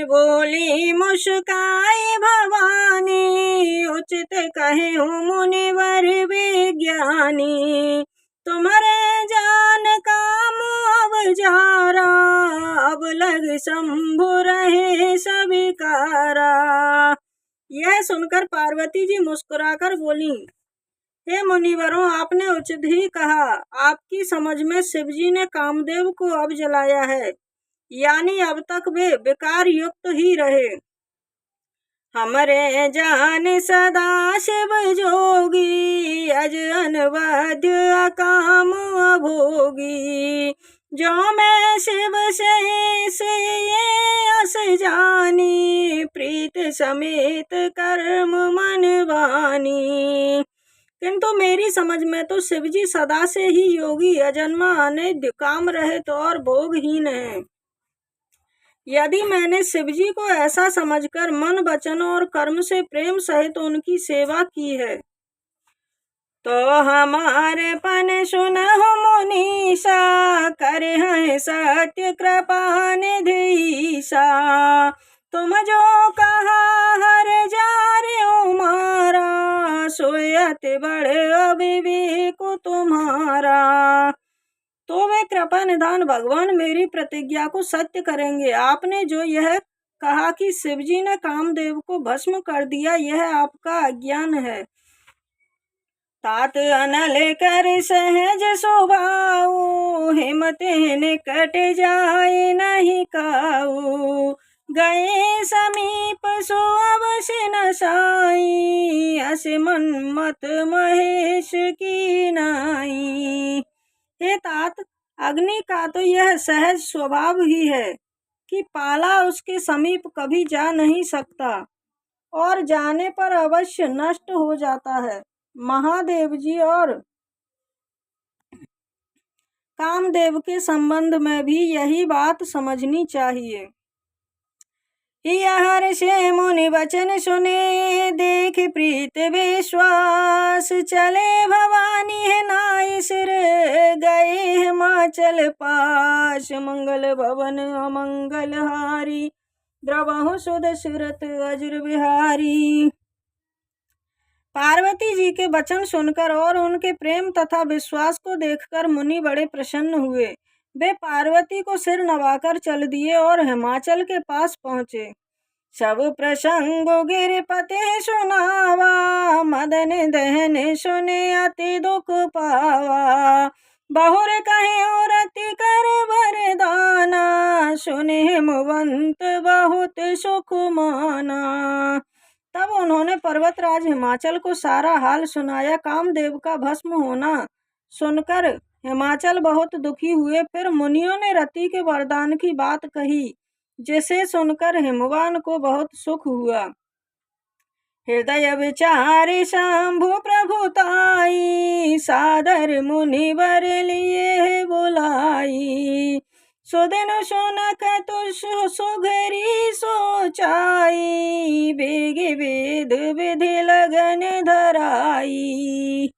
बोली मुस्काई भवानी, उचित कहे हूँ मुनिवर विज्ञानी। तुम्हारे जान का मुँह जारा, अब लग शंभु रहे सभी कारा। यह सुनकर पार्वती जी मुस्कुराकर बोली, हे मुनिवरों, आपने उचित ही कहा। आपकी समझ में शिवजी ने कामदेव को अब जलाया है, यानी अब तक वे विकार युक्त ही रहे। हमरे जान सदा शिव जोगी, अज अनवद्य अकाम अभोगी। जो मैं शिव से ये अस जानी, प्रीत समेत कर्म मन बानी। किंतु मेरी समझ में तो शिवजी सदा से ही योगी, अजन्मा, अनित्य, काम रहित और भोगहीन है। यदि मैंने शिवजी को ऐसा समझकर मन, वचन और कर्म से प्रेम सहित उनकी सेवा की है, तो हमारे पन सुनहु मुनीसा, करे हैं सत्य कृपा निधीसा। तुम जो कहा हर जा रे मारा, सोयत बड़े अविवेक तुम्हारा। तो वे कृपा निधान भगवान मेरी प्रतिज्ञा को सत्य करेंगे। आपने जो यह कहा कि शिवजी ने कामदेव को भस्म कर दिया, यह आपका अज्ञान है। तात अनल कर सहज स्वभाव, हिम्मत निकट जाए नहीं काऊ। गए समीप सो अवश्य न साई, अस मन्मथ महेश की नाई। हे तात, अग्नि का तो यह सहज स्वभाव ही है कि पाला उसके समीप कभी जा नहीं सकता और जाने पर अवश्य नष्ट हो जाता है। महादेव जी और कामदेव के संबंध में भी यही बात समझनी चाहिए। हर्षे मुनि वचन सुने, देख प्रीत विश्वास। चले भवानी है नाई सिर, गए हिमाचल पास। मंगल भवन अमंगल हारी, द्रवहु सुध सुरत अजुर बिहारी। पार्वती जी के वचन सुनकर और उनके प्रेम तथा विश्वास को देखकर मुनि बड़े प्रसन्न हुए। वे पार्वती को सिर नवाकर चल दिए और हिमाचल के पास पहुँचे। सब प्रसंग गिरिपति सुनावा, मदन दहन सुने अति दुख पावा। बहुर कहे रति कर वरदाना, सुने हिमवंत बहुत सुख माना। तब उन्होंने पर्वतराज हिमाचल को सारा हाल सुनाया। कामदेव का भस्म होना सुनकर हिमाचल बहुत दुखी हुए। फिर मुनियों ने रति के वरदान की बात कही, जिसे सुनकर हिमवान को बहुत सुख हुआ। हृदय विचारे शंभु प्रभुताई, सादर मुनिवर लिए बुलाई। सुदिन सुनक तुष सुघरी सोचाई, बेग वेद विधि लगन धराई।